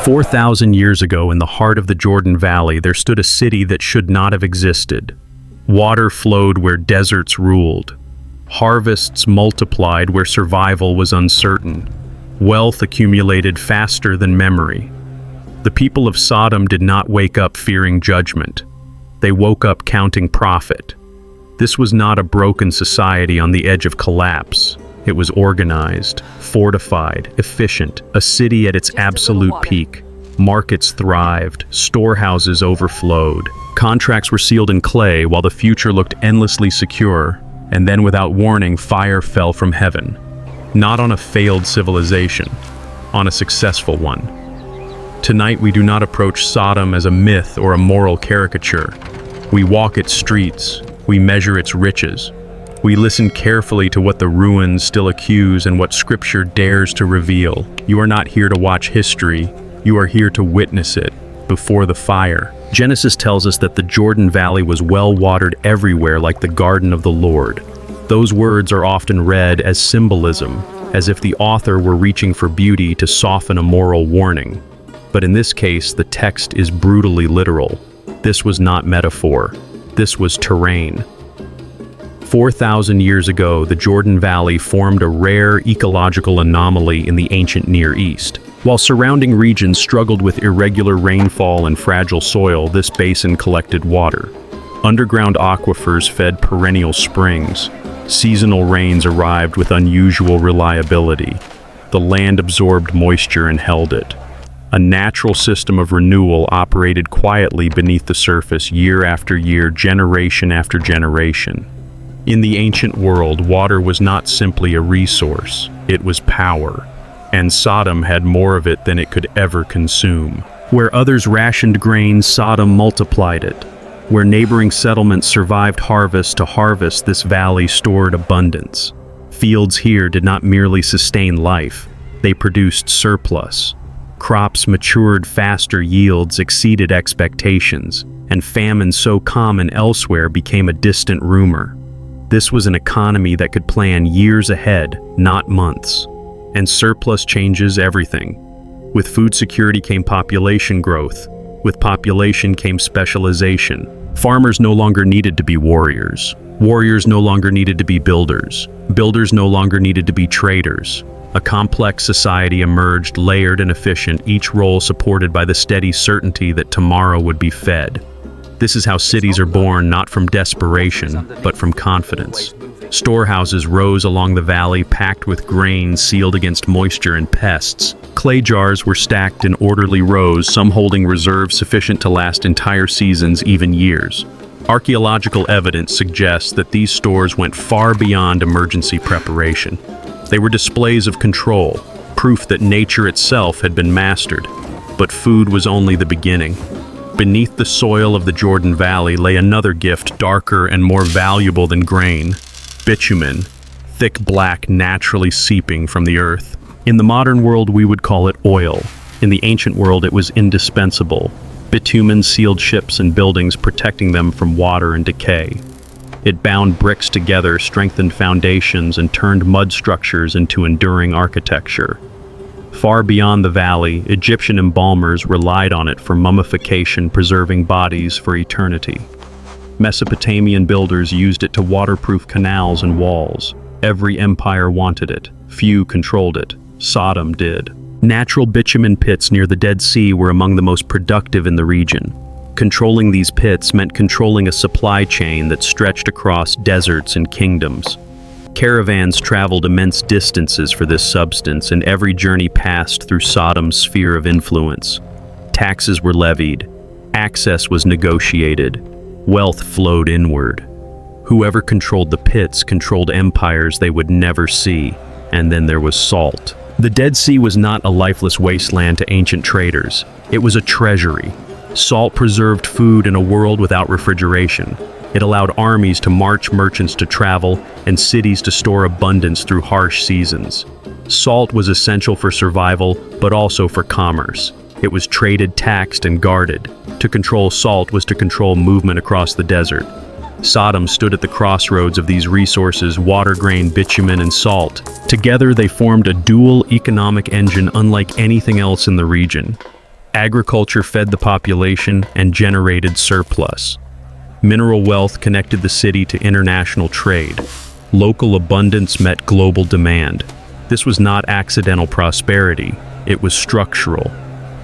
4,000 years ago, in the heart of the Jordan Valley, there stood a city that should not have existed. Water flowed where deserts ruled. Harvests multiplied where survival was uncertain. Wealth accumulated faster than memory. The people of Sodom did not wake up fearing judgment. They woke up counting profit. This was not a broken society on the edge of collapse. It was organized, fortified, efficient, a city at its absolute peak. Markets thrived, storehouses overflowed. Contracts were sealed in clay while the future looked endlessly secure, and then without warning, fire fell from heaven. Not on a failed civilization, on a successful one. Tonight we do not approach Sodom as a myth or a moral caricature. We walk its streets, we measure its riches. We listen carefully to what the ruins still accuse and what Scripture dares to reveal. You are not here to watch history, you are here to witness it before the fire. Genesis tells us that the Jordan Valley was well watered everywhere like the garden of the Lord. Those words are often read as symbolism, as if the author were reaching for beauty to soften a moral warning. But in this case, the text is brutally literal. This was not metaphor. This was terrain. 4,000 years ago, the Jordan Valley formed a rare ecological anomaly in the ancient Near East. While surrounding regions struggled with irregular rainfall and fragile soil, this basin collected water. Underground aquifers fed perennial springs. Seasonal rains arrived with unusual reliability. The land absorbed moisture and held it. A natural system of renewal operated quietly beneath the surface year after year, generation after generation. In the ancient world, water was not simply a resource, it was power, and Sodom had more of it than it could ever consume. Where others rationed grain, Sodom multiplied it. Where neighboring settlements survived harvest to harvest, this valley stored abundance. Fields here did not merely sustain life, they produced surplus. Crops matured faster, yields exceeded expectations, and famine so common elsewhere became a distant rumor. This was an economy that could plan years ahead, not months. And surplus changes everything. With food security came population growth. With population came specialization. Farmers no longer needed to be warriors. Warriors no longer needed to be builders. Builders no longer needed to be traders. A complex society emerged, layered and efficient, each role supported by the steady certainty that tomorrow would be fed. This is how cities are born, not from desperation, but from confidence. Storehouses rose along the valley, packed with grain sealed against moisture and pests. Clay jars were stacked in orderly rows, some holding reserves sufficient to last entire seasons, even years. Archaeological evidence suggests that these stores went far beyond emergency preparation. They were displays of control, proof that nature itself had been mastered. But food was only the beginning. Beneath the soil of the Jordan Valley lay another gift, darker and more valuable than grain: bitumen, thick black naturally seeping from the earth. In the modern world, we would call it oil. In the ancient world, it was indispensable. Bitumen sealed ships and buildings, protecting them from water and decay. It bound bricks together, strengthened foundations, and turned mud structures into enduring architecture. Far beyond the valley, Egyptian embalmers relied on it for mummification, preserving bodies for eternity. Mesopotamian builders used it to waterproof canals and walls. Every empire wanted it. Few controlled it. Sodom did. Natural bitumen pits near the Dead Sea were among the most productive in the region. Controlling these pits meant controlling a supply chain that stretched across deserts and kingdoms. Caravans traveled immense distances for this substance, and every journey passed through Sodom's sphere of influence. Taxes were levied. Access was negotiated. Wealth flowed inward. Whoever controlled the pits controlled empires they would never see. And then there was salt. The Dead Sea was not a lifeless wasteland to ancient traders. It was a treasury. Salt preserved food in a world without refrigeration. It allowed armies to march, merchants to travel, and cities to store abundance through harsh seasons. Salt was essential for survival, but also for commerce. It was traded, taxed, and guarded. To control salt was to control movement across the desert. Sodom stood at the crossroads of these resources: water, grain, bitumen, and salt. Together they formed a dual economic engine unlike anything else in the region. Agriculture fed the population and generated surplus. Mineral wealth connected the city to international trade. Local abundance met global demand. This was not accidental prosperity, it was structural.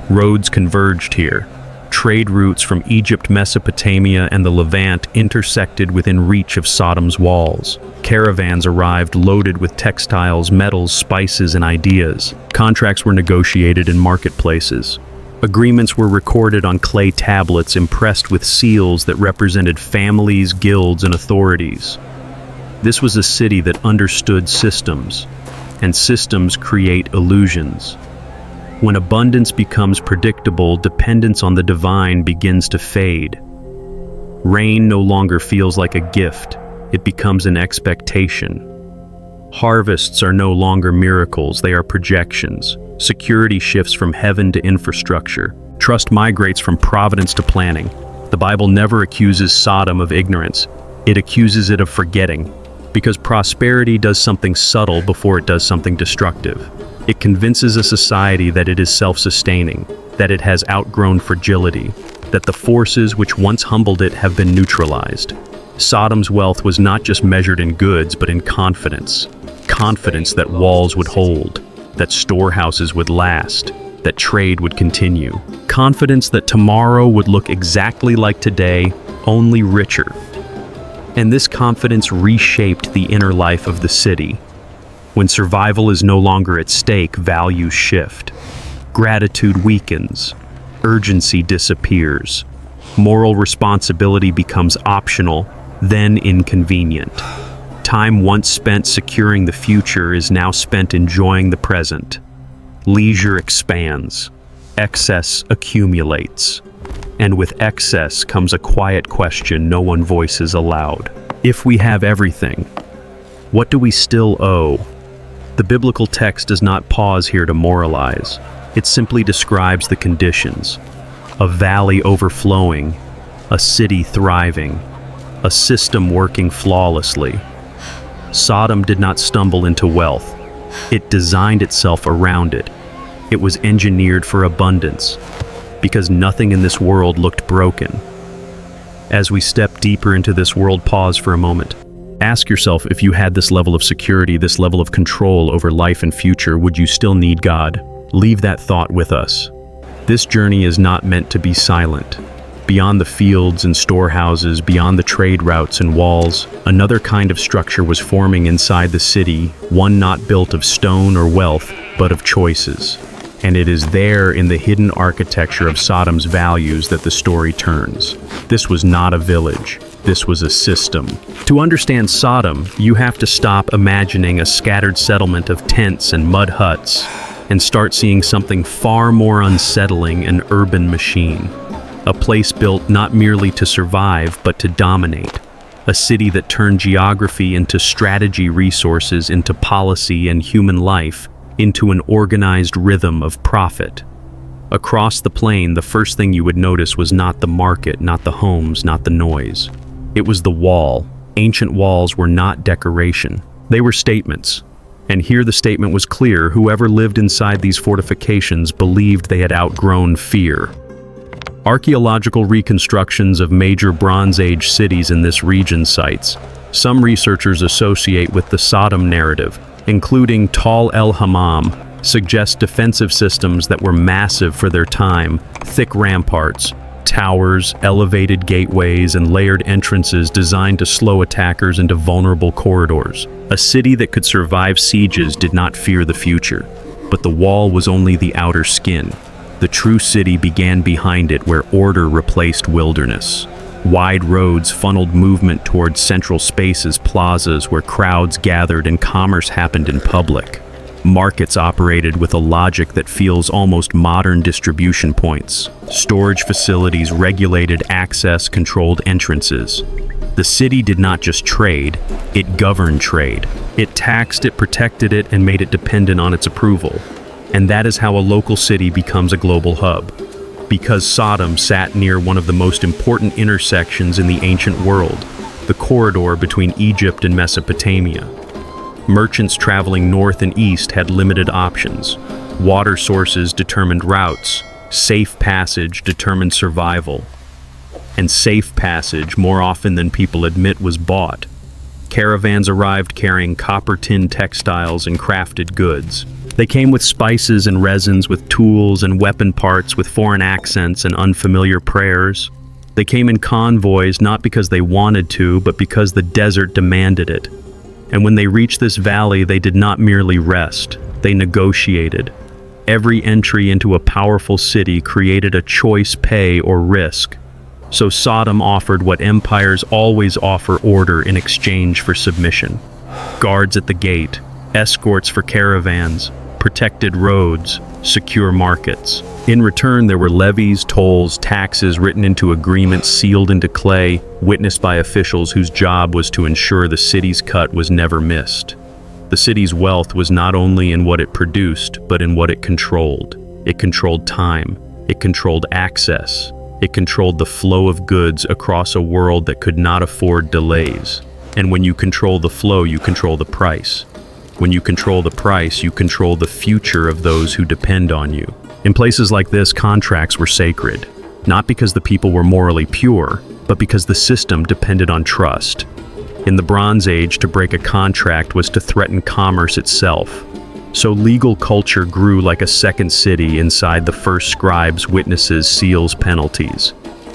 Roads converged here. Trade routes from Egypt, Mesopotamia, and the Levant intersected within reach of Sodom's walls. Caravans arrived loaded with textiles, metals, spices, and ideas. Contracts were negotiated in marketplaces. Agreements were recorded on clay tablets impressed with seals that represented families, guilds, and authorities. This was a city that understood systems, and systems create illusions. When abundance becomes predictable, dependence on the divine begins to fade. Rain no longer feels like a gift, it becomes an expectation. Harvests are no longer miracles, they are projections. Security shifts from heaven to infrastructure. Trust migrates from providence to planning. The Bible never accuses Sodom of ignorance. It accuses it of forgetting, because prosperity does something subtle before it does something destructive. It convinces a society that it is self-sustaining, that it has outgrown fragility, that the forces which once humbled it have been neutralized. Sodom's wealth was not just measured in goods, but in confidence. Confidence that walls would hold, that storehouses would last, that trade would continue. Confidence that tomorrow would look exactly like today, only richer. And this confidence reshaped the inner life of the city. When survival is no longer at stake, values shift. Gratitude weakens. Urgency disappears. Moral responsibility becomes optional, then inconvenient. Time once spent securing the future is now spent enjoying the present. Leisure expands. Excess accumulates. And with excess comes a quiet question no one voices aloud. If we have everything, what do we still owe? The biblical text does not pause here to moralize. It simply describes the conditions. A valley overflowing, a city thriving, a system working flawlessly. Sodom did not stumble into wealth. It designed itself around it. It was engineered for abundance, because nothing in this world looked broken. As we step deeper into this world, pause for a moment. Ask yourself, if you had this level of security, this level of control over life and future, would you still need God? Leave that thought with us. This journey is not meant to be silent. Beyond the fields and storehouses, beyond the trade routes and walls, another kind of structure was forming inside the city, one not built of stone or wealth, but of choices. And it is there in the hidden architecture of Sodom's values that the story turns. This was not a village. This was a system. To understand Sodom, you have to stop imagining a scattered settlement of tents and mud huts and start seeing something far more unsettling, an urban machine. A place built not merely to survive, but to dominate. A city that turned geography into strategy, resources into policy, and human life into an organized rhythm of profit. Across the plain, the first thing you would notice was not the market, not the homes, not the noise. It was the wall. Ancient walls were not decoration. They were statements. And here the statement was clear: whoever lived inside these fortifications believed they had outgrown fear. Archaeological reconstructions of major Bronze Age cities in this region sites some researchers associate with the Sodom narrative, including Tal el-Hammam, suggest defensive systems that were massive for their time: thick ramparts, towers, elevated gateways, and layered entrances designed to slow attackers into vulnerable corridors. A city that could survive sieges did not fear the future, but the wall was only the outer skin. The true city began behind it, where order replaced wilderness. Wide roads funneled movement towards central spaces, plazas where crowds gathered and commerce happened in public. Markets operated with a logic that feels almost modern: distribution points. Storage facilities regulated access, controlled entrances. The city did not just trade, it governed trade. It taxed it, protected it, and made it dependent on its approval. And that is how a local city becomes a global hub. Because Sodom sat near one of the most important intersections in the ancient world, the corridor between Egypt and Mesopotamia. Merchants traveling north and east had limited options. Water sources determined routes. Safe passage determined survival. And safe passage, more often than people admit, was bought. Caravans arrived carrying copper-tin textiles and crafted goods. They came with spices and resins, with tools and weapon parts, with foreign accents and unfamiliar prayers. They came in convoys not because they wanted to, but because the desert demanded it. And when they reached this valley, they did not merely rest, they negotiated. Every entry into a powerful city created a choice, pay or risk. So Sodom offered what empires always offer: order in exchange for submission. Guards at the gate, escorts for caravans, protected roads, secure markets. In return, there were levies, tolls, taxes written into agreements, sealed into clay, witnessed by officials whose job was to ensure the city's cut was never missed. The city's wealth was not only in what it produced, but in what it controlled. It controlled time. It controlled access. It controlled the flow of goods across a world that could not afford delays. And when you control the flow, you control the price. When you control the price, you control the future of those who depend on you. In places like this, contracts were sacred, not because the people were morally pure, but because the system depended on trust. In the Bronze Age, to break a contract was to threaten commerce itself. So legal culture grew like a second city inside the first scribes, witnesses, seals, penalties.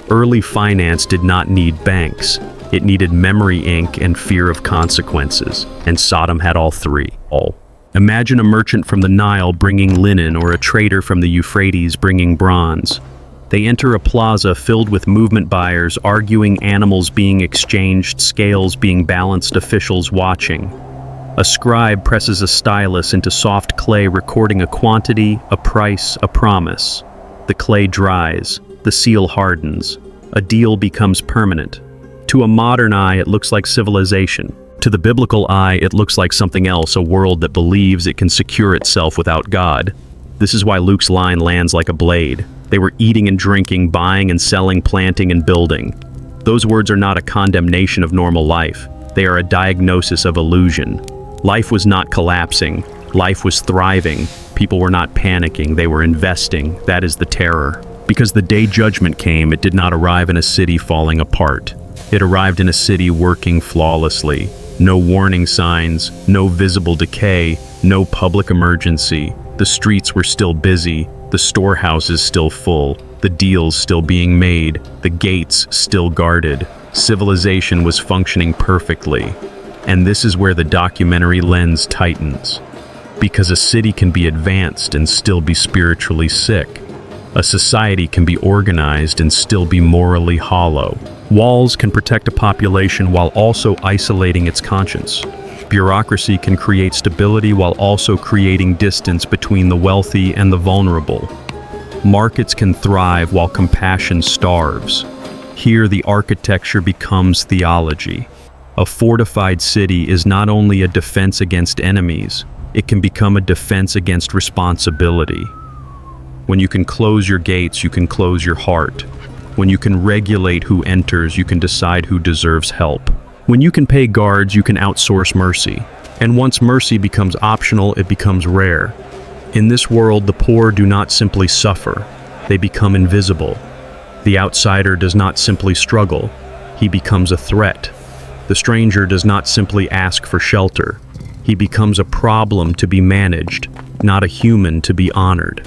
Early finance did not need banks. It needed memory ink and fear of consequences, and Sodom had all three. Imagine a merchant from the Nile bringing linen, or a trader from the Euphrates bringing bronze. They enter a plaza filled with movement buyers, arguing, animals being exchanged, scales being balanced, officials watching. A scribe presses a stylus into soft clay, recording a quantity, a price, a promise. The clay dries, the seal hardens. A deal becomes permanent. To a modern eye, it looks like civilization. To the biblical eye, it looks like something else, a world that believes it can secure itself without God. This is why Luke's line lands like a blade. They were eating and drinking, buying and selling, planting and building. Those words are not a condemnation of normal life. They are a diagnosis of illusion. Life was not collapsing. Life was thriving. People were not panicking. They were investing. That is the terror. Because the day judgment came, it did not arrive in a city falling apart. It arrived in a city working flawlessly. No warning signs, no visible decay, no public emergency. The streets were still busy, the storehouses still full, the deals still being made, the gates still guarded. Civilization was functioning perfectly. And this is where the documentary lens tightens. Because a city can be advanced and still be spiritually sick. A society can be organized and still be morally hollow. Walls can protect a population while also isolating its conscience. Bureaucracy can create stability while also creating distance between the wealthy and the vulnerable. Markets can thrive while compassion starves. Here, the architecture becomes theology. A fortified city is not only a defense against enemies, it can become a defense against responsibility. When you can close your gates, you can close your heart. When you can regulate who enters, you can decide who deserves help. When you can pay guards, you can outsource mercy. And once mercy becomes optional, it becomes rare. In this world, the poor do not simply suffer. They become invisible. The outsider does not simply struggle. He becomes a threat. The stranger does not simply ask for shelter. He becomes a problem to be managed, not a human to be honored.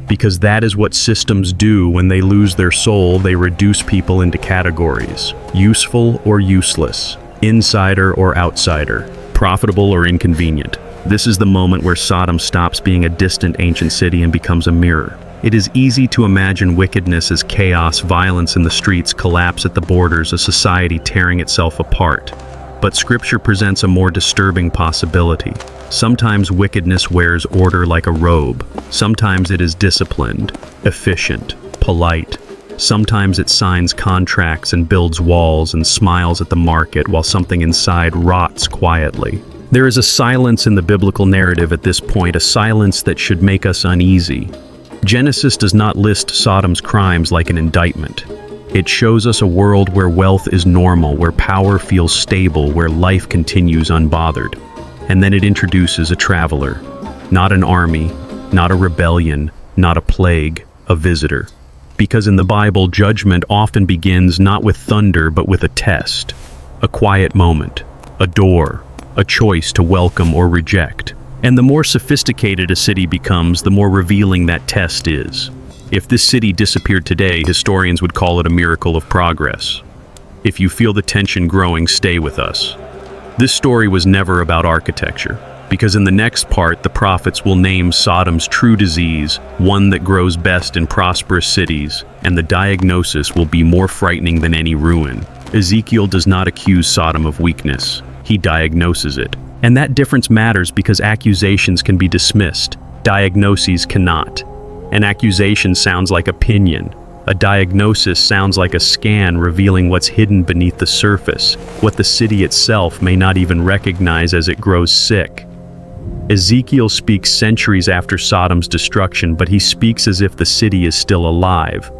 Because that is what systems do when they lose their soul. They reduce people into categories: useful or useless, insider or outsider, profitable or inconvenient. This is the moment where Sodom stops being a distant ancient city and becomes a mirror. It is easy to imagine wickedness as chaos, violence in the streets, collapse at the borders, a society tearing itself apart. But Scripture presents a more disturbing possibility. Sometimes wickedness wears order like a robe. Sometimes it is disciplined, efficient, polite. Sometimes it signs contracts and builds walls and smiles at the market while something inside rots quietly. There is a silence in the biblical narrative at this point, a silence that should make us uneasy. Genesis does not list Sodom's crimes like an indictment. It shows us a world where wealth is normal, where power feels stable, where life continues unbothered. And then it introduces a traveler. Not an army, not a rebellion, not a plague, a visitor. Because in the Bible, judgment often begins not with thunder but with a test, a quiet moment, a door, a choice to welcome or reject. And the more sophisticated a city becomes, the more revealing that test is. If this city disappeared today, historians would call it a miracle of progress. If you feel the tension growing, stay with us. This story was never about architecture, because in the next part, the prophets will name Sodom's true disease, one that grows best in prosperous cities, and the diagnosis will be more frightening than any ruin. Ezekiel does not accuse Sodom of weakness. He diagnoses it. And that difference matters because accusations can be dismissed. Diagnoses cannot. An accusation sounds like opinion. A diagnosis sounds like a scan revealing what's hidden beneath the surface, what the city itself may not even recognize as it grows sick. Ezekiel speaks centuries after Sodom's destruction, but he speaks as if the city is still alive.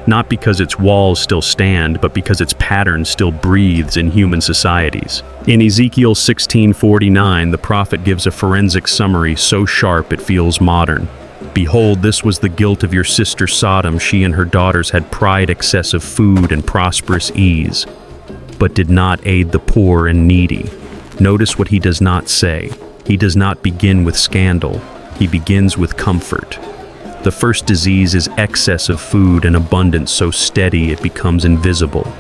Not because its walls still stand, but because its pattern still breathes in human societies. In Ezekiel 16:49, the prophet gives a forensic summary so sharp it feels modern. Behold, this was the guilt of your sister Sodom. She and her daughters had pride, excessive food, and prosperous ease, but did not aid the poor and needy. Notice what he does not say. He does not begin with scandal. He begins with comfort. The first disease is excess of food and abundance so steady it becomes invisible.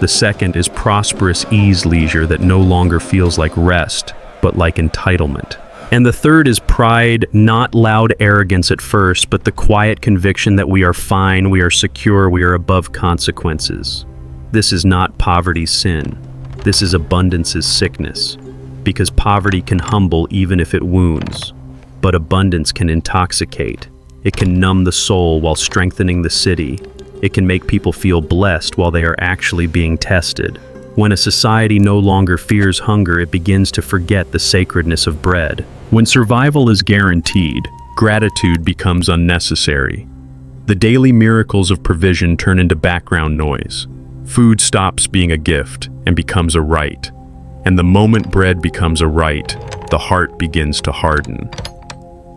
The second is prosperous ease, leisure that no longer feels like rest, but like entitlement. And the third is pride, not loud arrogance at first, but the quiet conviction that we are fine, we are secure, we are above consequences. This is not poverty's sin. This is abundance's sickness. Because poverty can humble even if it wounds, but abundance can intoxicate. It can numb the soul while strengthening the city. It can make people feel blessed while they are actually being tested. When a society no longer fears hunger, it begins to forget the sacredness of bread. When survival is guaranteed, gratitude becomes unnecessary. The daily miracles of provision turn into background noise. Food stops being a gift and becomes a right. And the moment bread becomes a right, the heart begins to harden.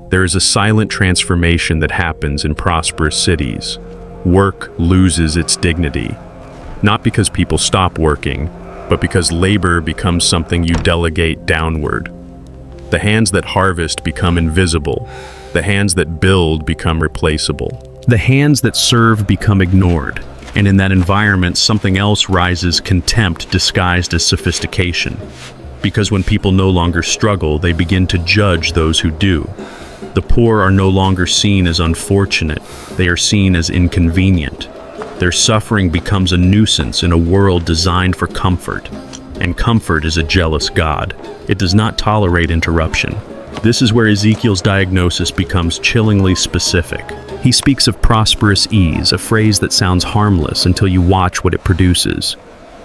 There is a silent transformation that happens in prosperous cities. Work loses its dignity. Not because people stop working, but because labor becomes something you delegate downward. The hands that harvest become invisible. The hands that build become replaceable. The hands that serve become ignored. And in that environment, something else rises: contempt disguised as sophistication. Because when people no longer struggle, they begin to judge those who do. The poor are no longer seen as unfortunate. They are seen as inconvenient. Their suffering becomes a nuisance in a world designed for comfort. And comfort is a jealous God. It does not tolerate interruption. This is where Ezekiel's diagnosis becomes chillingly specific. He speaks of prosperous ease, a phrase that sounds harmless until you watch what it produces.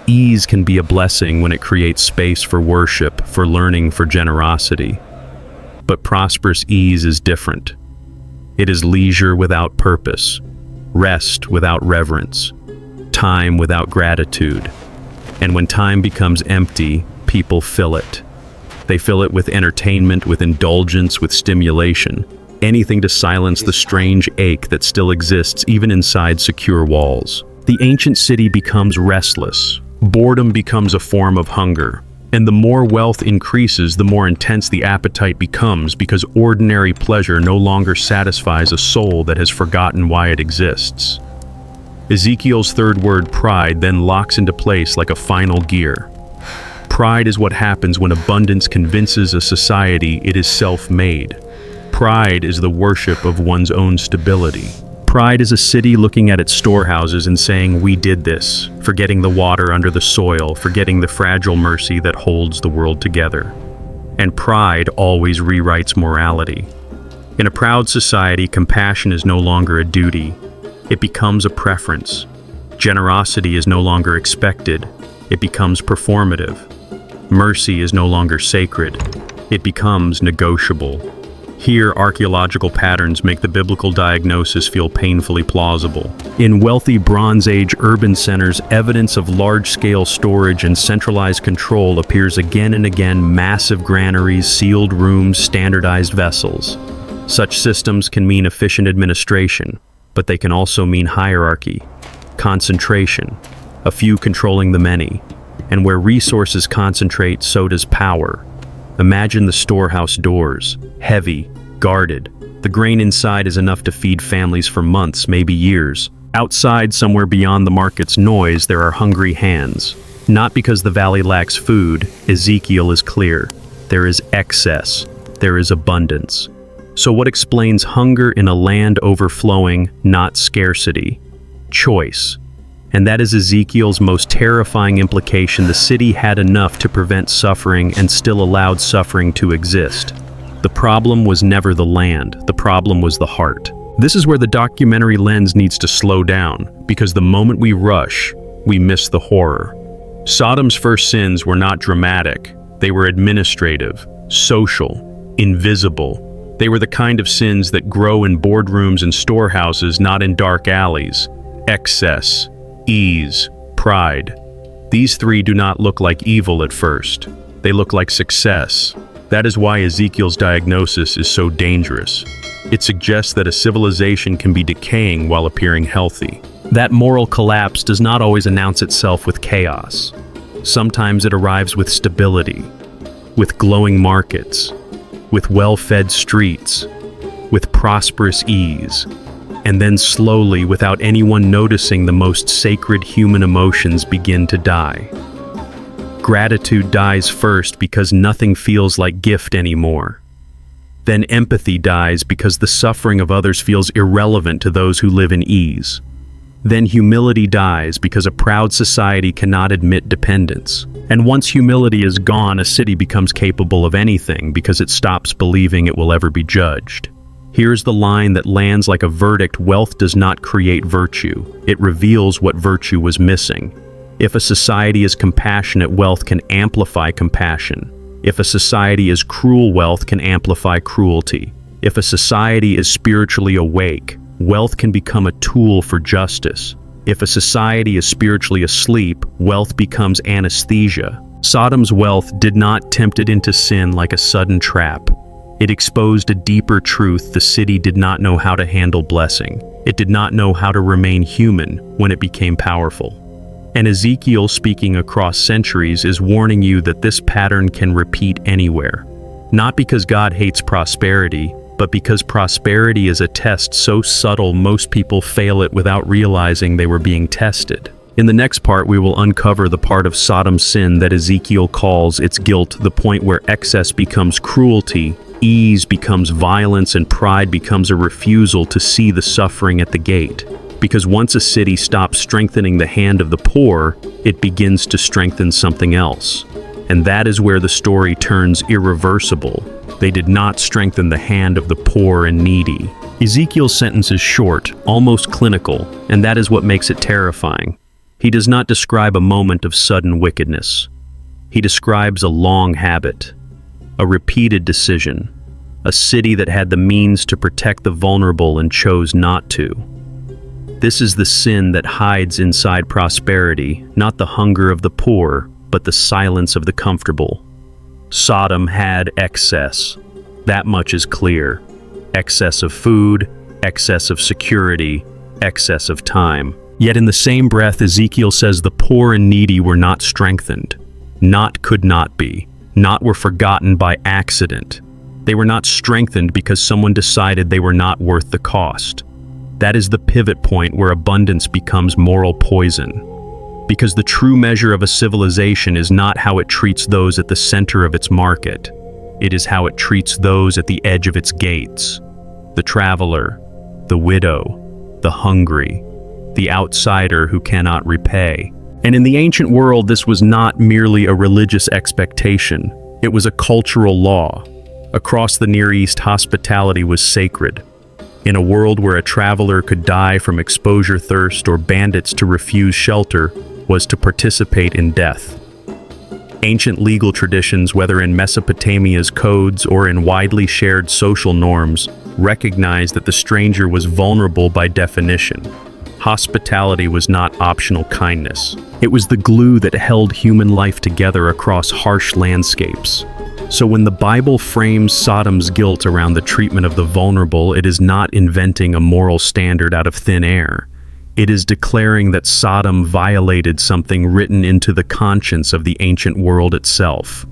Ease can be a blessing when it creates space for worship, for learning, for generosity. But prosperous ease is different. It is leisure without purpose, rest without reverence, time without gratitude. And when time becomes empty, people fill it. They fill it with entertainment, with indulgence, with stimulation. Anything to silence the strange ache that still exists even inside secure walls. The ancient city becomes restless. Boredom becomes a form of hunger. And the more wealth increases, the more intense the appetite becomes, because ordinary pleasure no longer satisfies a soul that has forgotten why it exists. Ezekiel's third word, pride, then locks into place like a final gear. Pride is what happens when abundance convinces a society it is self-made. Pride is the worship of one's own stability. Pride is a city looking at its storehouses and saying, "We did this," forgetting the water under the soil, forgetting the fragile mercy that holds the world together. And pride always rewrites morality. In a proud society, compassion is no longer a duty. It becomes a preference. Generosity is no longer expected. It becomes performative. Mercy is no longer sacred. It becomes negotiable. Here, archaeological patterns make the biblical diagnosis feel painfully plausible. In wealthy Bronze Age urban centers, evidence of large-scale storage and centralized control appears again and again: massive granaries, sealed rooms, standardized vessels. Such systems can mean efficient administration, but they can also mean hierarchy, concentration, a few controlling the many, and where resources concentrate, so does power. Imagine the storehouse doors, heavy, guarded. The grain inside is enough to feed families for months, maybe years. Outside, somewhere beyond the market's noise, there are hungry hands. Not because the valley lacks food, Ezekiel is clear. There is excess. There is abundance. So what explains hunger in a land overflowing, not scarcity? Choice. And that is Ezekiel's most terrifying implication. The city had enough to prevent suffering and still allowed suffering to exist. The problem was never the land. The problem was the heart. This is where the documentary lens needs to slow down, because the moment we rush, we miss the horror. Sodom's first sins were not dramatic. They were administrative, social, invisible. They were the kind of sins that grow in boardrooms and storehouses, not in dark alleys. Excess, ease, pride. These three do not look like evil at first. They look like success. That is why Ezekiel's diagnosis is so dangerous. It suggests that a civilization can be decaying while appearing healthy. That moral collapse does not always announce itself with chaos. Sometimes it arrives with stability, with glowing markets, with well-fed streets, with prosperous ease. And then slowly, without anyone noticing, the most sacred human emotions begin to die. Gratitude dies first because nothing feels like gift anymore. Then empathy dies because the suffering of others feels irrelevant to those who live in ease. Then humility dies because a proud society cannot admit dependence. And once humility is gone, a city becomes capable of anything because it stops believing it will ever be judged. Here's the line that lands like a verdict: wealth does not create virtue. It reveals what virtue was missing. If a society is compassionate, wealth can amplify compassion. If a society is cruel, wealth can amplify cruelty. If a society is spiritually awake, wealth can become a tool for justice. If a society is spiritually asleep, wealth becomes anesthesia. Sodom's wealth did not tempt it into sin like a sudden trap. It exposed a deeper truth: the city did not know how to handle blessing. It did not know how to remain human when it became powerful. And Ezekiel, speaking across centuries, is warning you that this pattern can repeat anywhere. Not because God hates prosperity, but because prosperity is a test so subtle most people fail it without realizing they were being tested. In the next part, we will uncover the part of Sodom's sin that Ezekiel calls its guilt, the point where excess becomes cruelty, ease becomes violence, and pride becomes a refusal to see the suffering at the gate. Because once a city stops strengthening the hand of the poor, it begins to strengthen something else. And that is where the story turns irreversible. They did not strengthen the hand of the poor and needy. Ezekiel's sentence is short, almost clinical, and that is what makes it terrifying. He does not describe a moment of sudden wickedness. He describes a long habit, a repeated decision, a city that had the means to protect the vulnerable and chose not to. This is the sin that hides inside prosperity, not the hunger of the poor, but the silence of the comfortable. Sodom had excess. That much is clear. Excess of food, excess of security, excess of time. Yet in the same breath, Ezekiel says the poor and needy were not strengthened. Not could not be. Not were forgotten by accident. They were not strengthened because someone decided they were not worth the cost. That is the pivot point where abundance becomes moral poison. Because the true measure of a civilization is not how it treats those at the center of its market. It is how it treats those at the edge of its gates. The traveler, the widow, the hungry, the outsider who cannot repay. And in the ancient world, this was not merely a religious expectation. It was a cultural law. Across the Near East, hospitality was sacred. In a world where a traveler could die from exposure thirst or bandits to refuse shelter was to participate in death. Ancient legal traditions, whether in Mesopotamia's codes or in widely shared social norms, recognized that the stranger was vulnerable by definition. Hospitality was not optional kindness. It was the glue that held human life together across harsh landscapes. So when the Bible frames Sodom's guilt around the treatment of the vulnerable, it is not inventing a moral standard out of thin air. It is declaring that Sodom violated something written into the conscience of the ancient world itself.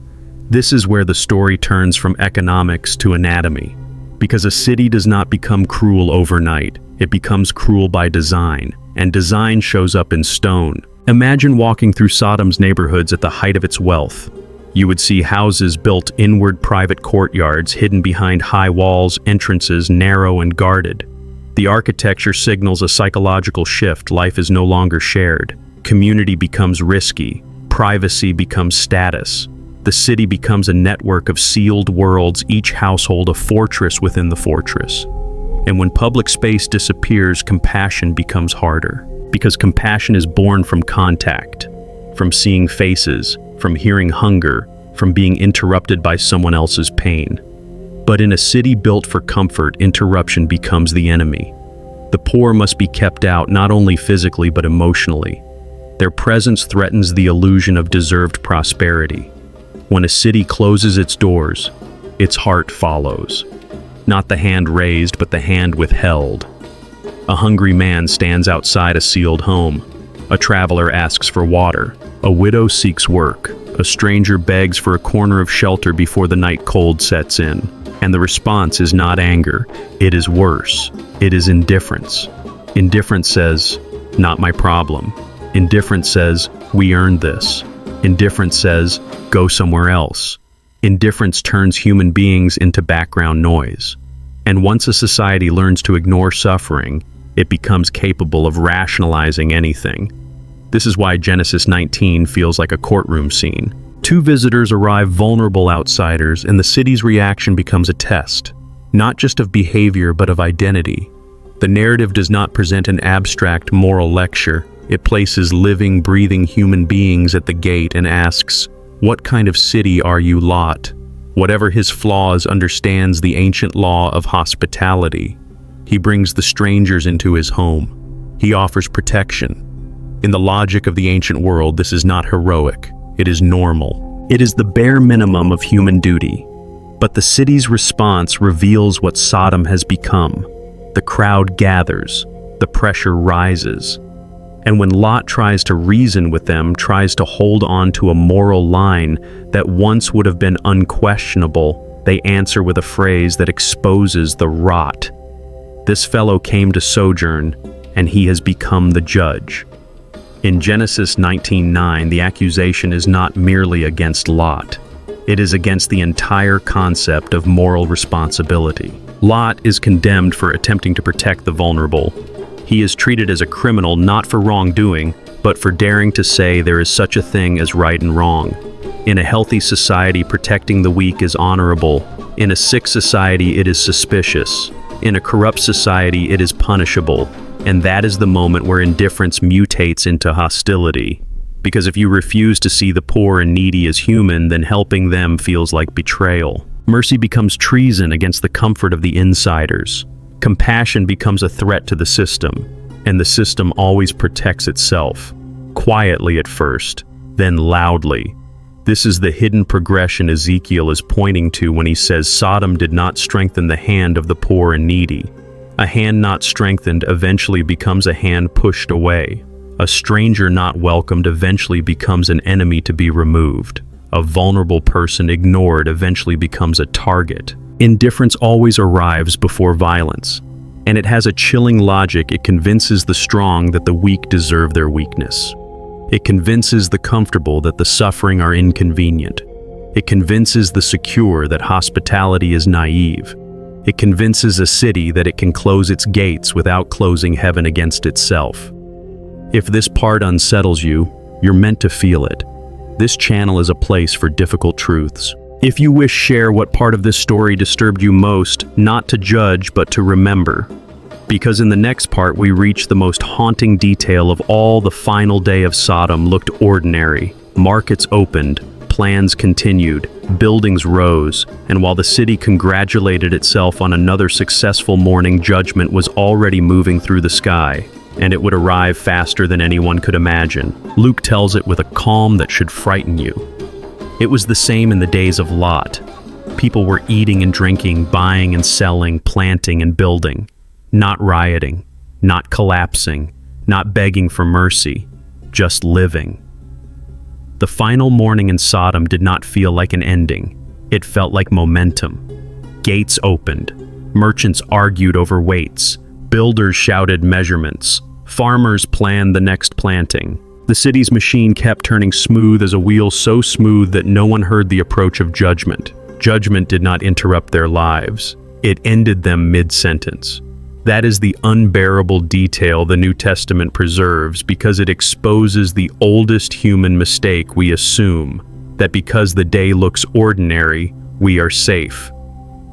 This is where the story turns from economics to anatomy. Because a city does not become cruel overnight, it becomes cruel by design, and design shows up in stone. Imagine walking through Sodom's neighborhoods at the height of its wealth. You would see houses built inward, private courtyards hidden behind high walls, entrances narrow and guarded. The architecture signals a psychological shift. Life is no longer shared. Community becomes risky. Privacy becomes status. The city becomes a network of sealed worlds, each household a fortress within the fortress. And when public space disappears, compassion becomes harder. Because compassion is born from contact, from seeing faces, from hearing hunger, from being interrupted by someone else's pain. But in a city built for comfort, interruption becomes the enemy. The poor must be kept out, not only physically but emotionally. Their presence threatens the illusion of deserved prosperity. When a city closes its doors, its heart follows. Not the hand raised, but the hand withheld. A hungry man stands outside a sealed home. A traveler asks for water. A widow seeks work. A stranger begs for a corner of shelter before the night cold sets in. And the response is not anger. It is worse. It is indifference. Indifference says, "Not my problem." Indifference says, "We earned this." Indifference says, "Go somewhere else." Indifference turns human beings into background noise. And once a society learns to ignore suffering, it becomes capable of rationalizing anything. This is why Genesis 19 feels like a courtroom scene. Two visitors arrive, vulnerable outsiders, and the city's reaction becomes a test, not just of behavior but of identity. The narrative does not present an abstract moral lecture. It places living, breathing human beings at the gate and asks, "What kind of city are you, Lot?" Whatever his flaws, understands the ancient law of hospitality. He brings the strangers into his home. He offers protection. In the logic of the ancient world, this is not heroic. It is normal. It is the bare minimum of human duty. But the city's response reveals what Sodom has become. The crowd gathers. The pressure rises. And when Lot tries to reason with them, tries to hold on to a moral line that once would have been unquestionable, they answer with a phrase that exposes the rot. This fellow came to sojourn, and he has become the judge. In Genesis 19:9, the accusation is not merely against Lot. It is against the entire concept of moral responsibility. Lot is condemned for attempting to protect the vulnerable. He is treated as a criminal not for wrongdoing, but for daring to say there is such a thing as right and wrong. In a healthy society, protecting the weak is honorable. In a sick society, it is suspicious. In a corrupt society, it is punishable. And that is the moment where indifference mutates into hostility. Because if you refuse to see the poor and needy as human, then helping them feels like betrayal. Mercy becomes treason against the comfort of the insiders. Compassion becomes a threat to the system, and the system always protects itself. Quietly at first, then loudly. This is the hidden progression Ezekiel is pointing to when he says Sodom did not strengthen the hand of the poor and needy. A hand not strengthened eventually becomes a hand pushed away. A stranger not welcomed eventually becomes an enemy to be removed. A vulnerable person ignored eventually becomes a target. Indifference always arrives before violence, and it has a chilling logic. It convinces the strong that the weak deserve their weakness. It convinces the comfortable that the suffering are inconvenient. It convinces the secure that hospitality is naive. It convinces a city that it can close its gates without closing heaven against itself. If this part unsettles you, you're meant to feel it. This channel is a place for difficult truths. If you wish, share what part of this story disturbed you most, not to judge, but to remember. Because in the next part, we reach the most haunting detail of all. The final day of Sodom looked ordinary. Markets opened, plans continued, buildings rose, and while the city congratulated itself on another successful morning, judgment was already moving through the sky, and it would arrive faster than anyone could imagine. Luke tells it with a calm that should frighten you. It was the same in the days of Lot. People were eating and drinking, buying and selling, planting and building, not rioting, not collapsing, not begging for mercy, just living. The final morning in Sodom did not feel like an ending. It felt like momentum. Gates opened. Merchants argued over weights. Builders shouted measurements. Farmers planned the next planting. The city's machine kept turning smooth as a wheel, so smooth that no one heard the approach of judgment. Judgment did not interrupt their lives. It ended them mid-sentence. That is the unbearable detail the New Testament preserves because it exposes the oldest human mistake we assume, that because the day looks ordinary, we are safe.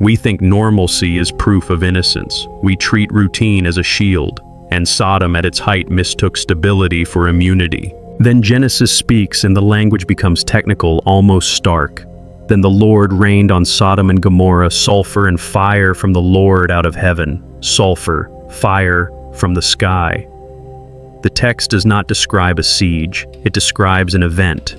We think normalcy is proof of innocence. We treat routine as a shield, and Sodom at its height mistook stability for immunity. Then Genesis speaks and the language becomes technical, almost stark. Then the Lord rained on Sodom and Gomorrah sulfur and fire from the Lord out of heaven. Sulfur, fire from the sky. The text does not describe a siege, it describes an event.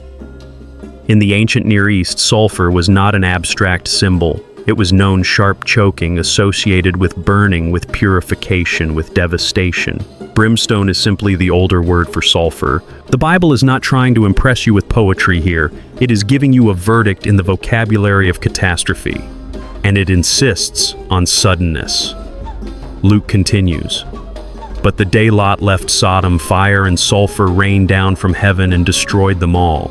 In the ancient Near East, sulfur was not an abstract symbol. It was known sharp choking associated with burning, with purification, with devastation. Brimstone is simply the older word for sulfur. The Bible is not trying to impress you with poetry here. It is giving you a verdict in the vocabulary of catastrophe. And it insists on suddenness. Luke continues, "But the day Lot left Sodom, fire and sulfur rained down from heaven and destroyed them all."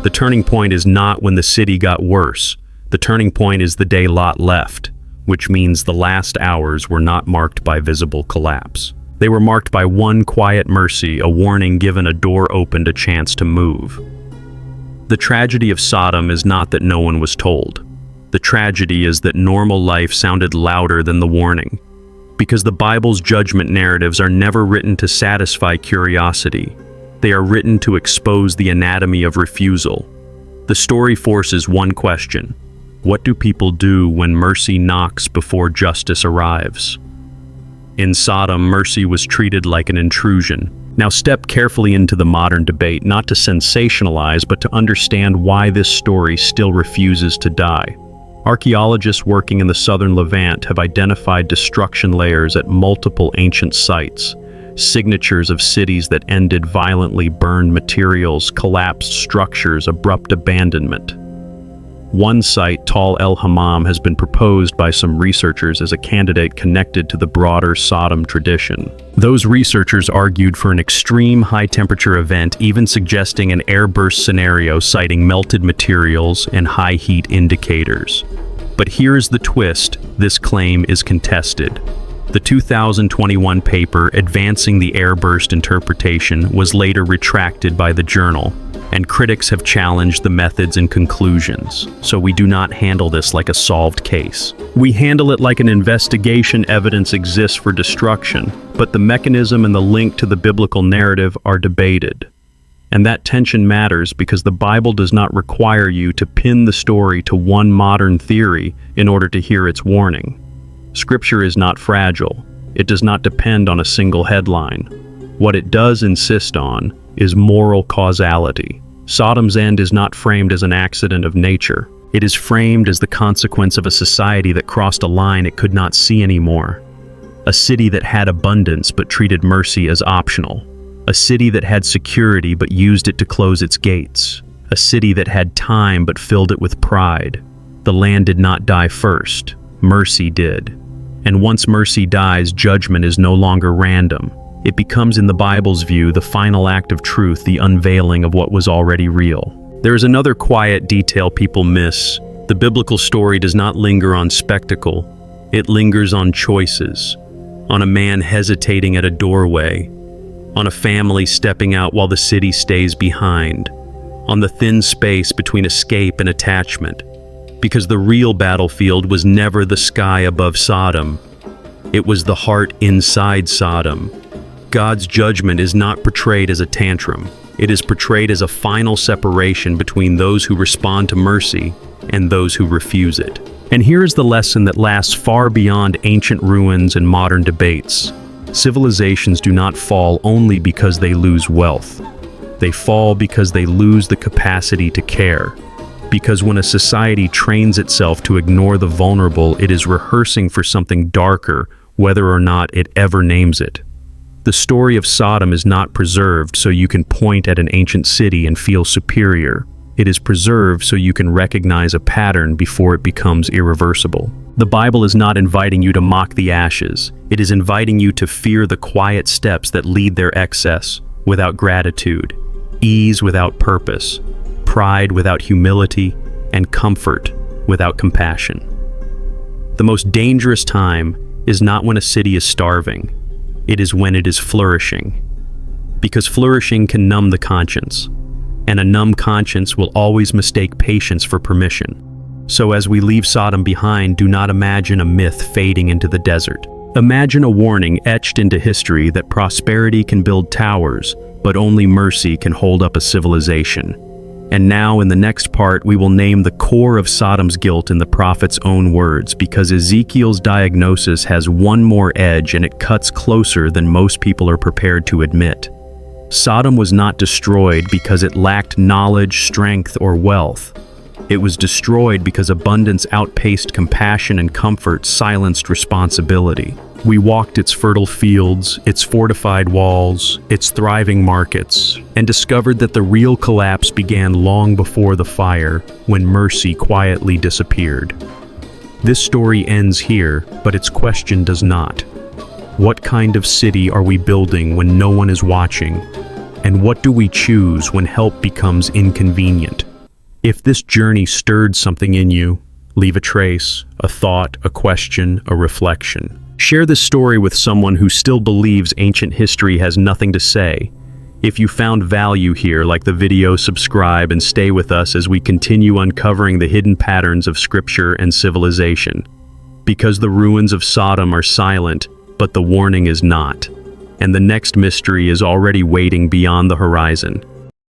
The turning point is not when the city got worse. The turning point is the day Lot left, which means the last hours were not marked by visible collapse. They were marked by one quiet mercy, a warning given, a door opened, a chance to move. The tragedy of Sodom is not that no one was told. The tragedy is that normal life sounded louder than the warning. Because the Bible's judgment narratives are never written to satisfy curiosity. They are written to expose the anatomy of refusal. The story forces one question: what do people do when mercy knocks before justice arrives? In Sodom, mercy was treated like an intrusion. Now step carefully into the modern debate, not to sensationalize, but to understand why this story still refuses to die. Archaeologists working in the southern Levant have identified destruction layers at multiple ancient sites, signatures of cities that ended violently, burned materials, collapsed structures, abrupt abandonment. One site, Tal el Hammam, has been proposed by some researchers as a candidate connected to the broader Sodom tradition. Those researchers argued for an extreme high-temperature event, even suggesting an airburst scenario citing melted materials and high-heat indicators. But here's the twist: this claim is contested. The 2021 paper advancing the airburst interpretation was later retracted by the journal, and critics have challenged the methods and conclusions. So we do not handle this like a solved case. We handle it like an investigation. Evidence exists for destruction, but the mechanism and the link to the biblical narrative are debated. And that tension matters because the Bible does not require you to pin the story to one modern theory in order to hear its warning. Scripture is not fragile. It does not depend on a single headline. What it does insist on is moral causality. Sodom's end is not framed as an accident of nature. It is framed as the consequence of a society that crossed a line it could not see anymore. A city that had abundance but treated mercy as optional. A city that had security but used it to close its gates. A city that had time but filled it with pride. The land did not die first. Mercy did. And once mercy dies, judgment is no longer random. It becomes, in the Bible's view, the final act of truth, the unveiling of what was already real. There is another quiet detail people miss. The biblical story does not linger on spectacle. It lingers on choices. On a man hesitating at a doorway. On a family stepping out while the city stays behind. On the thin space between escape and attachment. Because the real battlefield was never the sky above Sodom. It was the heart inside Sodom. God's judgment is not portrayed as a tantrum. It is portrayed as a final separation between those who respond to mercy and those who refuse it. And here is the lesson that lasts far beyond ancient ruins and modern debates. Civilizations do not fall only because they lose wealth. They fall because they lose the capacity to care. Because when a society trains itself to ignore the vulnerable, it is rehearsing for something darker, whether or not it ever names it. The story of Sodom is not preserved so you can point at an ancient city and feel superior. It is preserved so you can recognize a pattern before it becomes irreversible. The Bible is not inviting you to mock the ashes. It is inviting you to fear the quiet steps that lead their excess, without gratitude, ease without purpose, pride without humility, and comfort without compassion. The most dangerous time is not when a city is starving. It is when it is flourishing. Because flourishing can numb the conscience, and a numb conscience will always mistake patience for permission. So as we leave Sodom behind, do not imagine a myth fading into the desert. Imagine a warning etched into history that prosperity can build towers, but only mercy can hold up a civilization. And now in the next part, we will name the core of Sodom's guilt in the prophet's own words, because Ezekiel's diagnosis has one more edge and it cuts closer than most people are prepared to admit. Sodom was not destroyed because it lacked knowledge, strength, or wealth. It was destroyed because abundance outpaced compassion and comfort silenced responsibility. We walked its fertile fields, its fortified walls, its thriving markets, and discovered that the real collapse began long before the fire, when mercy quietly disappeared. This story ends here, but its question does not. What kind of city are we building when no one is watching? And what do we choose when help becomes inconvenient? If this journey stirred something in you, leave a trace, a thought, a question, a reflection. Share this story with someone who still believes ancient history has nothing to say. If you found value here, like the video, subscribe, and stay with us as we continue uncovering the hidden patterns of scripture and civilization. Because the ruins of Sodom are silent, but the warning is not. And the next mystery is already waiting beyond the horizon.